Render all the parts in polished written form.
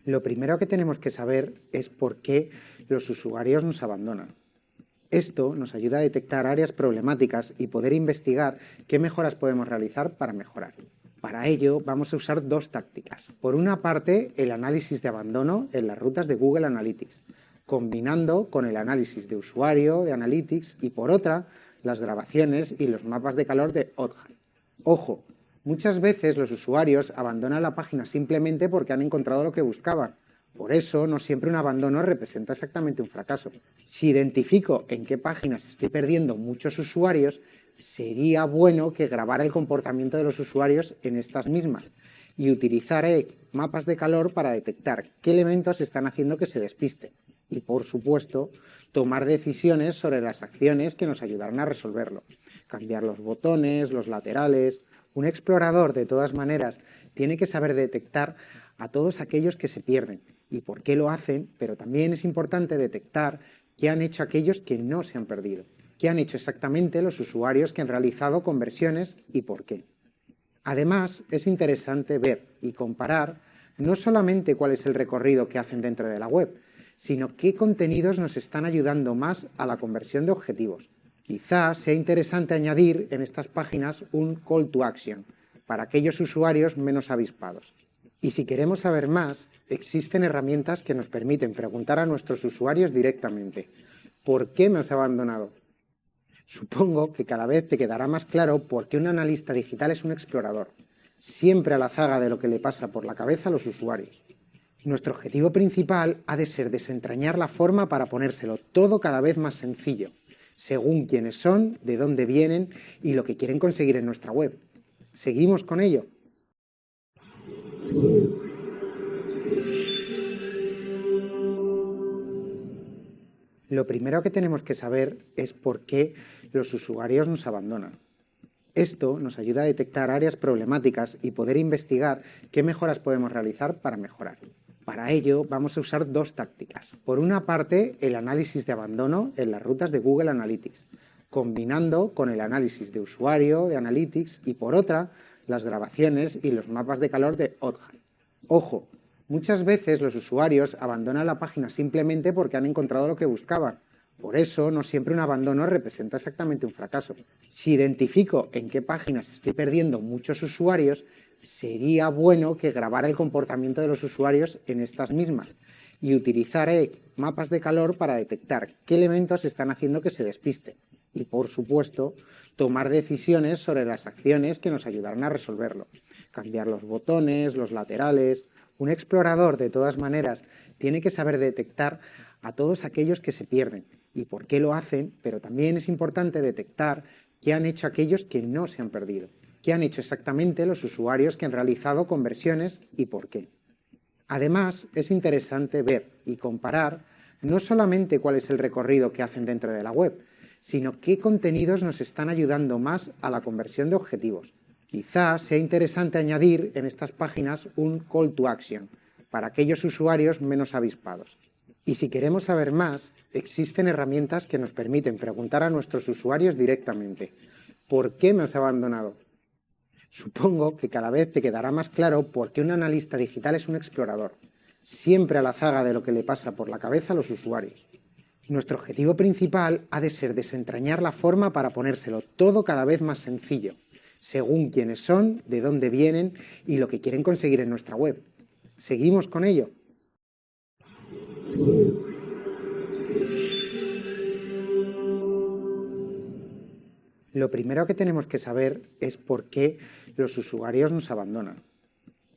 Lo primero que tenemos que saber es por qué los usuarios nos abandonan. Esto nos ayuda a detectar áreas problemáticas y poder investigar qué mejoras podemos realizar para mejorar. Para ello vamos a usar dos tácticas. Por una parte, el análisis de abandono en las rutas de Google Analytics, combinando con el análisis de usuario de Analytics, y por otra, las grabaciones y los mapas de calor de Oddhide. Ojo, muchas veces los usuarios abandonan la página simplemente porque han encontrado lo que buscaban. Por eso, no siempre un abandono representa exactamente un fracaso. Si identifico en qué páginas estoy perdiendo muchos usuarios, sería bueno que grabara el comportamiento de los usuarios en estas mismas y utilizaré mapas de calor para detectar qué elementos están haciendo que se despisten y, por supuesto, tomar decisiones sobre las acciones que nos ayudarán a resolverlo. Cambiar los botones, los laterales. Un explorador, de todas maneras, tiene que saber detectar a todos aquellos que se pierden y por qué lo hacen, pero también es importante detectar qué han hecho aquellos que no se han perdido, qué han hecho exactamente los usuarios que han realizado conversiones y por qué. Además, es interesante ver y comparar no solamente cuál es el recorrido que hacen dentro de la web, sino qué contenidos nos están ayudando más a la conversión de objetivos. Quizás sea interesante añadir en estas páginas un call to action para aquellos usuarios menos avispados. Y si queremos saber más, existen herramientas que nos permiten preguntar a nuestros usuarios directamente: ¿por qué me has abandonado? Supongo que cada vez te quedará más claro por qué un analista digital es un explorador, siempre a la zaga de lo que le pasa por la cabeza a los usuarios. Nuestro objetivo principal ha de ser desentrañar la forma para ponérselo todo cada vez más sencillo, según quiénes son, de dónde vienen y lo que quieren conseguir en nuestra web. ¿Seguimos con ello? Lo primero que tenemos que saber es por qué los usuarios nos abandonan. Esto nos ayuda a detectar áreas problemáticas y poder investigar qué mejoras podemos realizar para mejorar. Para ello vamos a usar dos tácticas. Por una parte, el análisis de abandono en las rutas de Google Analytics, combinando con el análisis de usuario de Analytics, y por otra, las grabaciones y los mapas de calor de Oddhide. Ojo, muchas veces los usuarios abandonan la página simplemente porque han encontrado lo que buscaban. Por eso, no siempre un abandono representa exactamente un fracaso. Si identifico en qué páginas estoy perdiendo muchos usuarios, sería bueno que grabara el comportamiento de los usuarios en estas mismas y utilizaré mapas de calor para detectar qué elementos están haciendo que se despisten y, por supuesto, tomar decisiones sobre las acciones que nos ayudarán a resolverlo. Cambiar los botones, los laterales. Un explorador, de todas maneras, tiene que saber detectar a todos aquellos que se pierden y por qué lo hacen, pero también es importante detectar qué han hecho aquellos que no se han perdido, qué han hecho exactamente los usuarios que han realizado conversiones y por qué. Además, es interesante ver y comparar no solamente cuál es el recorrido que hacen dentro de la web, sino qué contenidos nos están ayudando más a la conversión de objetivos. Quizás sea interesante añadir en estas páginas un call to action para aquellos usuarios menos avispados. Y si queremos saber más, existen herramientas que nos permiten preguntar a nuestros usuarios directamente: ¿por qué me has abandonado? Supongo que cada vez te quedará más claro por qué un analista digital es un explorador, siempre a la zaga de lo que le pasa por la cabeza a los usuarios. Nuestro objetivo principal ha de ser desentrañar la forma para ponérselo todo cada vez más sencillo, según quiénes son, de dónde vienen y lo que quieren conseguir en nuestra web. ¿Seguimos con ello? Lo primero que tenemos que saber es por qué los usuarios nos abandonan.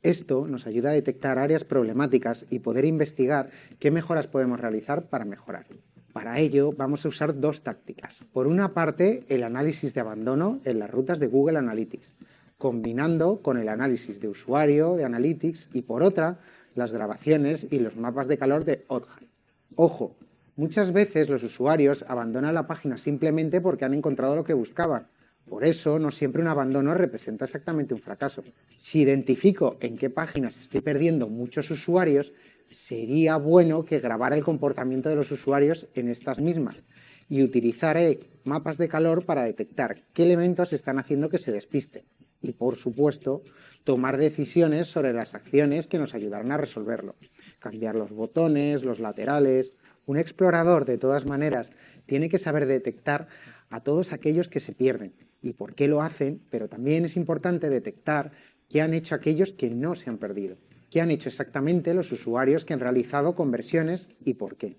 Esto nos ayuda a detectar áreas problemáticas y poder investigar qué mejoras podemos realizar para mejorar. Para ello vamos a usar dos tácticas. Por una parte, el análisis de abandono en las rutas de Google Analytics, combinando con el análisis de usuario de Analytics, y por otra, las grabaciones y los mapas de calor de Oddhide. Ojo, muchas veces los usuarios abandonan la página simplemente porque han encontrado lo que buscaban. Por eso, no siempre un abandono representa exactamente un fracaso. Si identifico en qué páginas estoy perdiendo muchos usuarios, sería bueno que grabara el comportamiento de los usuarios en estas mismas y utilizaré mapas de calor para detectar qué elementos están haciendo que se despisten y, por supuesto, tomar decisiones sobre las acciones que nos ayudarán a resolverlo. Cambiar los botones, los laterales. Un explorador, de todas maneras, tiene que saber detectar a todos aquellos que se pierden y por qué lo hacen, pero también es importante detectar qué han hecho aquellos que no se han perdido, qué han hecho exactamente los usuarios que han realizado conversiones y por qué.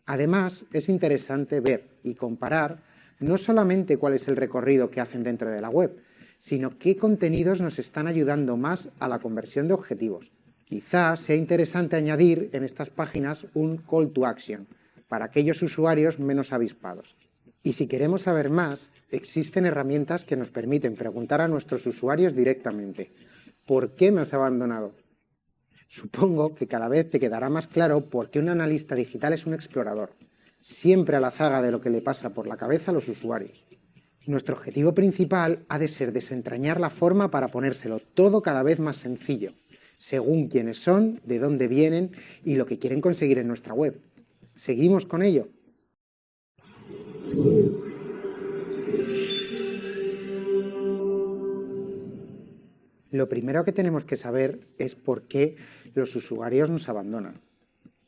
Además, es interesante ver y comparar no solamente cuál es el recorrido que hacen dentro de la web, sino qué contenidos nos están ayudando más a la conversión de objetivos. Quizás sea interesante añadir en estas páginas un call to action para aquellos usuarios menos avispados. Y si queremos saber más, existen herramientas que nos permiten preguntar a nuestros usuarios directamente: ¿por qué me has abandonado? Supongo que cada vez te quedará más claro por qué un analista digital es un explorador, siempre a la zaga de lo que le pasa por la cabeza a los usuarios. Nuestro objetivo principal ha de ser desentrañar la forma para ponérselo todo cada vez más sencillo, según quiénes son, de dónde vienen y lo que quieren conseguir en nuestra web. ¿Seguimos con ello? Lo primero que tenemos que saber es por qué los usuarios nos abandonan.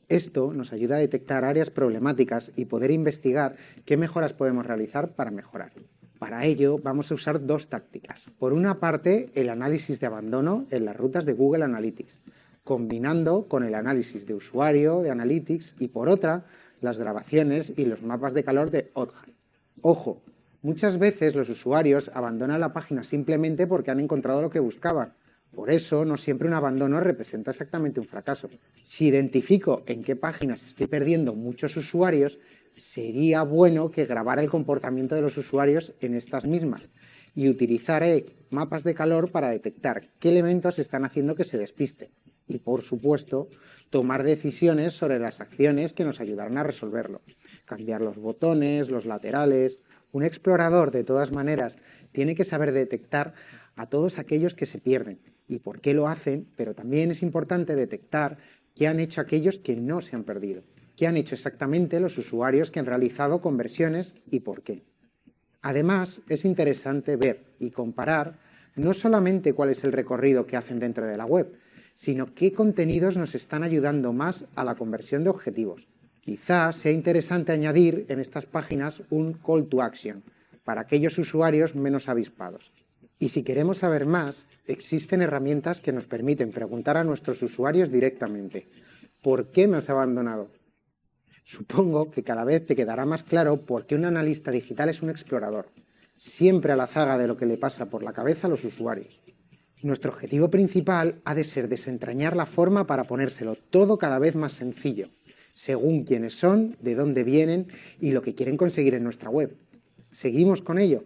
Esto nos ayuda a detectar áreas problemáticas y poder investigar qué mejoras podemos realizar para mejorar. Para ello vamos a usar dos tácticas. Por una parte, el análisis de abandono en las rutas de Google Analytics, combinando con el análisis de usuario de Analytics, y por otra, las grabaciones y los mapas de calor de Oddhide. Ojo, muchas veces los usuarios abandonan la página simplemente porque han encontrado lo que buscaban. Por eso, no siempre un abandono representa exactamente un fracaso. Si identifico en qué páginas estoy perdiendo muchos usuarios, sería bueno que grabara el comportamiento de los usuarios en estas mismas y utilizaré mapas de calor para detectar qué elementos están haciendo que se despisten y, por supuesto, tomar decisiones sobre las acciones que nos ayudarán a resolverlo. Cambiar los botones, los laterales. Un explorador, de todas maneras, tiene que saber detectar a todos aquellos que se pierden y por qué lo hacen, pero también es importante detectar qué han hecho aquellos que no se han perdido, qué han hecho exactamente los usuarios que han realizado conversiones y por qué. Además, es interesante ver y comparar no solamente cuál es el recorrido que hacen dentro de la web, sino qué contenidos nos están ayudando más a la conversión de objetivos. Quizás sea interesante añadir en estas páginas un call to action para aquellos usuarios menos avispados. Y si queremos saber más, existen herramientas que nos permiten preguntar a nuestros usuarios directamente: ¿por qué me has abandonado? Supongo que cada vez te quedará más claro por qué un analista digital es un explorador, siempre a la zaga de lo que le pasa por la cabeza a los usuarios. Nuestro objetivo principal ha de ser desentrañar la forma para ponérselo todo cada vez más sencillo, según quiénes son, de dónde vienen y lo que quieren conseguir en nuestra web. ¿Seguimos con ello?